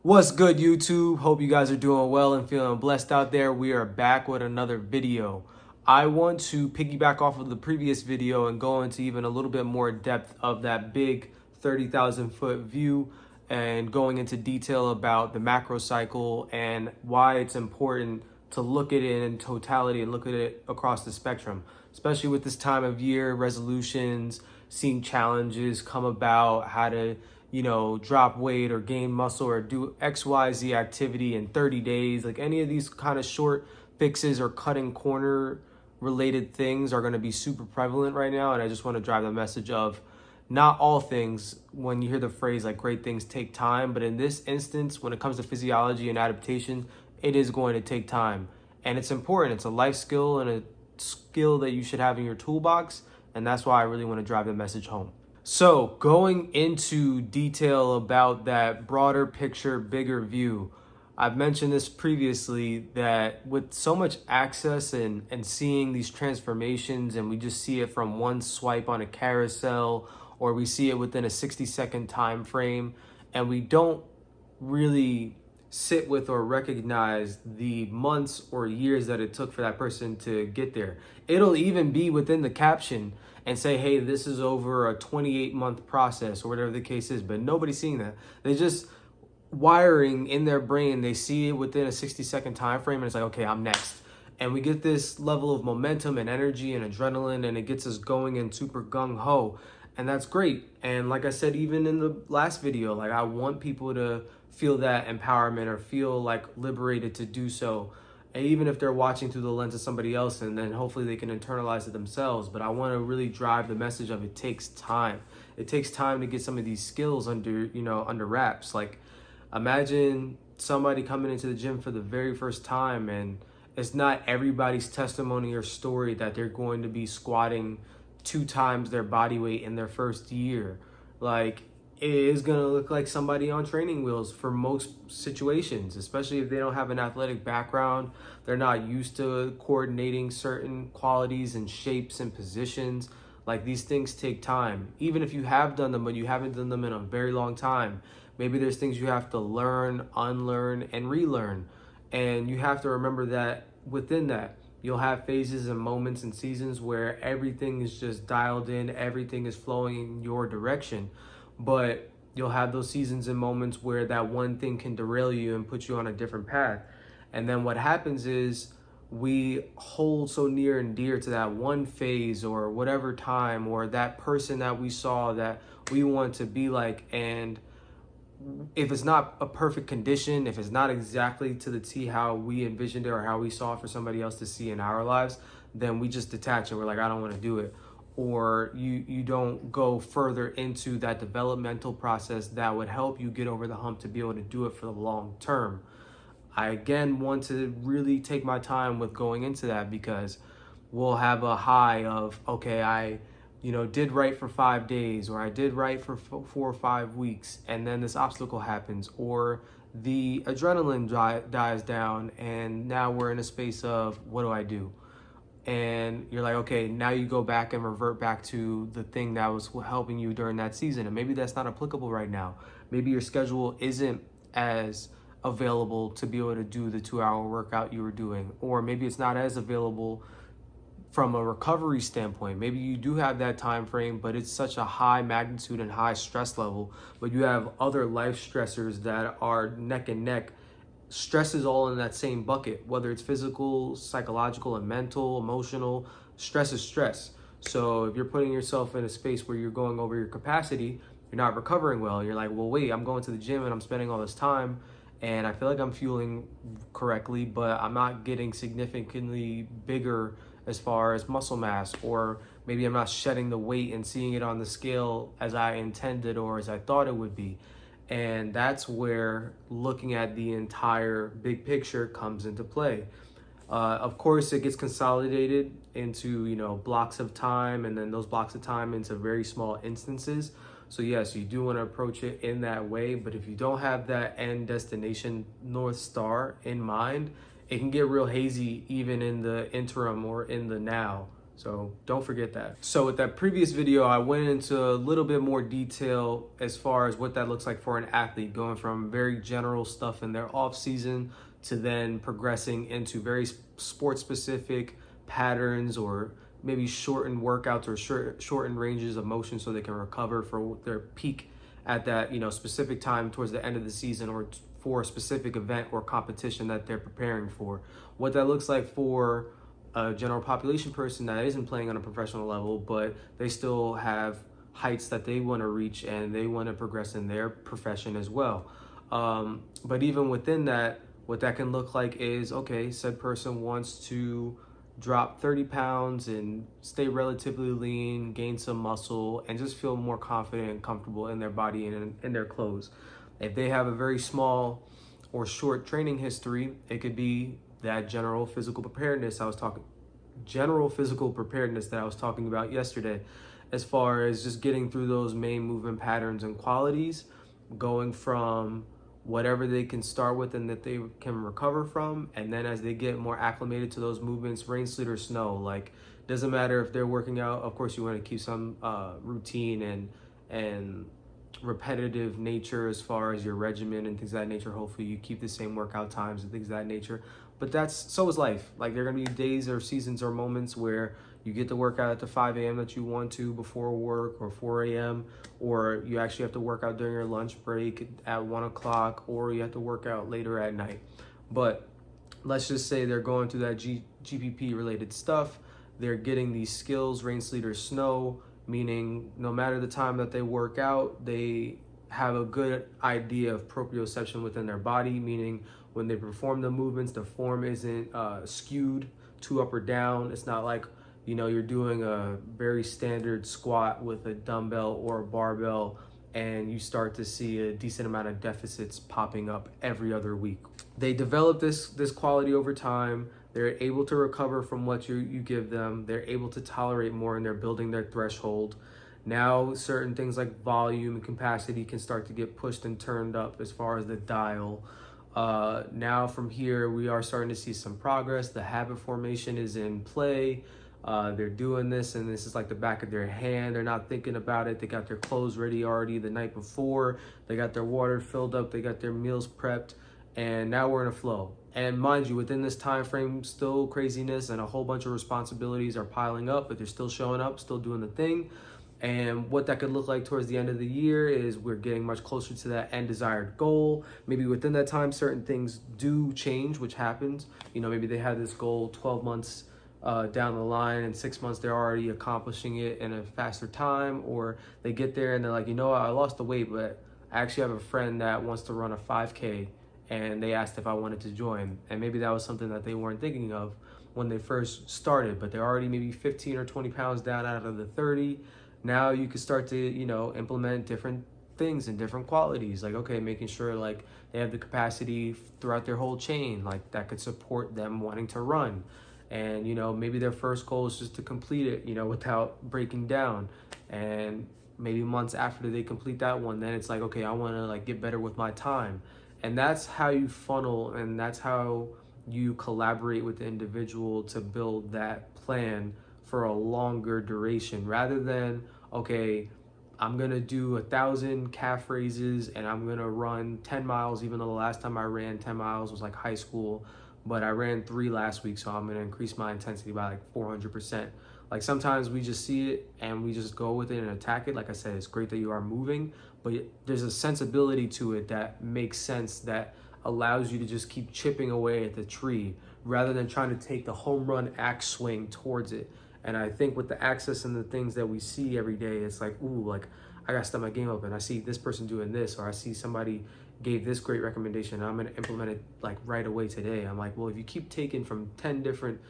What's good, YouTube? Hope you guys are doing well and feeling blessed out there. We are back with another video. I want to piggyback off of the previous video and go into even a little bit more depth of that big 30,000 foot view and going into detail about the macro cycle and why it's important to look at it in totality and look at it across the spectrum, especially with this time of year, resolutions, seeing challenges come about, how to drop weight or gain muscle or do XYZ activity in 30 days. Like any of these kind of short fixes or cutting corner related things are going to be super prevalent right now. And I just want to drive the message of not all things, when you hear the phrase like great things take time, but in this instance, when it comes to physiology and adaptation, it is going to take time. And it's important. It's a life skill and a skill that you should have in your toolbox. And that's why I really want to drive the message home. So going into detail about that broader picture, bigger view, I've mentioned this previously that with so much access and seeing these transformations, and we just see it from one swipe on a carousel, or we see it within a 60-second time frame, and we don't really sit with or recognize the months or years that it took for that person to get there. It'll even be within the caption and say, hey, this is over a 28-month process or whatever the case is, but nobody's seeing that. They just wiring in their brain, they see it within a 60-second time frame and it's like, okay, I'm next. And we get this level of momentum and energy and adrenaline, and it gets us going and super gung-ho. And that's great. And like I said, even in the last video, like I want people to feel that empowerment or feel like liberated to do so. And even if they're watching through the lens of somebody else, and then hopefully they can internalize it themselves. But I want to really drive the message of it takes time. It takes time to get some of these skills under wraps. Like imagine somebody coming into the gym for the very first time, and it's not everybody's testimony or story that they're going to be squatting 2 times their body weight in their first year. Like it is going to look like somebody on training wheels for most situations, especially if they don't have an athletic background. They're not used to coordinating certain qualities and shapes and positions. Like these things take time. Even if you have done them, but you haven't done them in a very long time, maybe there's things you have to learn, unlearn, and relearn. And you have to remember that within that, you'll have phases and moments and seasons where everything is just dialed in, everything is flowing in your direction. But you'll have those seasons and moments where that one thing can derail you and put you on a different path. And then what happens is we hold so near and dear to that one phase or whatever time or that person that we saw that we want to be like. And if it's not a perfect condition, if it's not exactly to the T how we envisioned it or how we saw it for somebody else to see in our lives, then we just detach and we're like, I don't want to do it. Or you don't go further into that developmental process that would help you get over the hump to be able to do it for the long term. I again want to really take my time with going into that, because we'll have a high of, okay, I did right for 5 days, or I did right for 4 or 5 weeks, and then this obstacle happens, or the adrenaline dies down, and now we're in a space of, what do I do? And you're like, okay, now you go back and revert back to the thing that was helping you during that season. And maybe that's not applicable right now. Maybe your schedule isn't as available to be able to do the 2-hour workout you were doing, or maybe it's not as available from a recovery standpoint. Maybe you do have that time frame, but it's such a high magnitude and high stress level, but you have other life stressors that are neck and neck. Stress is all in that same bucket, whether it's physical, psychological, and mental, emotional. Stress is stress. So if you're putting yourself in a space where you're going over your capacity, you're not recovering well. You're like, well, wait, I'm going to the gym and I'm spending all this time and I feel like I'm fueling correctly, but I'm not getting significantly bigger as far as muscle mass, or maybe I'm not shedding the weight and seeing it on the scale as I intended or as I thought it would be. And that's where looking at the entire big picture comes into play. Of course, it gets consolidated into, blocks of time, and then those blocks of time into very small instances. So yes, you do want to approach it in that way, but if you don't have that end destination North Star in mind, it can get real hazy even in the interim or in the now. So don't forget that. So with that previous video, I went into a little bit more detail as far as what that looks like for an athlete, going from very general stuff in their off season to then progressing into very sport specific patterns, or maybe shortened workouts or shortened ranges of motion so they can recover for their peak at that, specific time towards the end of the season, or for a specific event or competition that they're preparing for. What that looks like for a general population person that isn't playing on a professional level, but they still have heights that they want to reach and they want to progress in their profession as well. But even within that, what that can look like is, okay, said person wants to drop 30 pounds and stay relatively lean, gain some muscle, and just feel more confident and comfortable in their body and in their clothes. If they have a very small or short training history, it could be that general physical preparedness that I was talking about yesterday, as far as just getting through those main movement patterns and qualities, going from whatever they can start with and that they can recover from, and then as they get more acclimated to those movements, rain, sleet, or snow, like, doesn't matter if they're working out. Of course, you want to keep some routine and repetitive nature as far as your regimen and things of that nature. Hopefully you keep the same workout times and things of that nature. But so is life. Like, there are going to be days or seasons or moments where you get to work out at the 5 a.m. that you want to before work, or 4 a.m., or you actually have to work out during your lunch break at 1 o'clock, or you have to work out later at night. But let's just say they're going through that GPP related stuff. They're getting these skills, rain, sleet, or snow, meaning no matter the time that they work out, they have a good idea of proprioception within their body, meaning when they perform the movements, the form isn't skewed too up or down. It's not like, you're doing a very standard squat with a dumbbell or a barbell and you start to see a decent amount of deficits popping up every other week. They develop this quality over time. They're able to recover from what you give them. They're able to tolerate more, and they're building their threshold. Now, certain things like volume and capacity can start to get pushed and turned up as far as the dial. Now from here, we are starting to see some progress. The habit formation is in play. They're doing this, and this is like the back of their hand. They're not thinking about it. They got their clothes ready already the night before. They got their water filled up. They got their meals prepped, and now we're in a flow. And mind you, within this time frame, still craziness and a whole bunch of responsibilities are piling up, but they're still showing up, still doing the thing. And what that could look like towards the end of the year is we're getting much closer to that end desired goal. Maybe within that time, certain things do change, which happens. Maybe they had this goal 12 months down the line, and 6 months they're already accomplishing it in a faster time, or they get there and they're like, I lost the weight, but I actually have a friend that wants to run a 5K, and they asked if I wanted to join. And maybe that was something that they weren't thinking of when they first started, but they're already maybe 15 or 20 pounds down out of the 30. Now you can start to, implement different things and different qualities, like, okay, making sure like they have the capacity throughout their whole chain, like that could support them wanting to run. And, maybe their first goal is just to complete it, without breaking down. And maybe months after they complete that one, then it's like, okay, I want to like get better with my time. And that's how you funnel, and that's how you collaborate with the individual to build that plan for a longer duration, rather than, okay, I'm gonna do 1,000 calf raises and I'm gonna run 10 miles, even though the last time I ran 10 miles was like high school, but I ran 3 last week, so I'm gonna increase my intensity by like 400%. Like, sometimes we just see it and we just go with it and attack it. Like I said, it's great that you are moving, but there's a sensibility to it that makes sense, that allows you to just keep chipping away at the tree rather than trying to take the home run axe swing towards it. And I think with the access and the things that we see every day, it's like, ooh, like, I gotta step my game up, and I see this person doing this, or I see somebody gave this great recommendation, and I'm gonna implement it like right away today. I'm like, well, if you keep taking from 10 different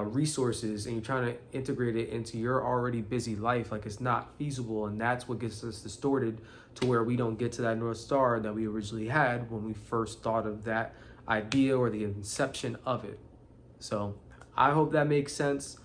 resources and you're trying to integrate it into your already busy life, like, it's not feasible. And that's what gets us distorted to where we don't get to that North Star that we originally had when we first thought of that idea or the inception of it. So I hope that makes sense.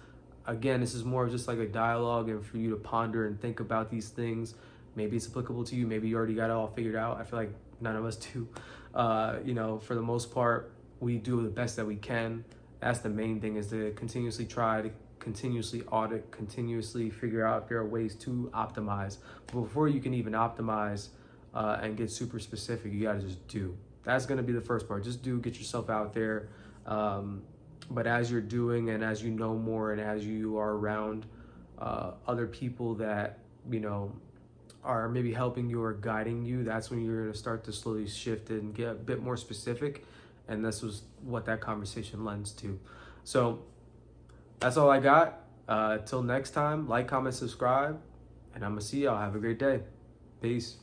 Again, this is more of just like a dialogue and for you to ponder and think about these things. Maybe it's applicable to you. Maybe you already got it all figured out. I feel like none of us do. For the most part, we do the best that we can. That's the main thing, is to continuously try to continuously audit, continuously figure out if there are ways to optimize. But before you can even optimize and get super specific, you gotta just do. That's gonna be the first part. Just do, get yourself out there. But as you're doing and as you know more and as you are around other people that, you know, are maybe helping you or guiding you, that's when you're gonna start to slowly shift and get a bit more specific. And this was what that conversation lends to. So that's all I got. Till next time, like, comment, subscribe, and I'm gonna see y'all. Have a great day. Peace.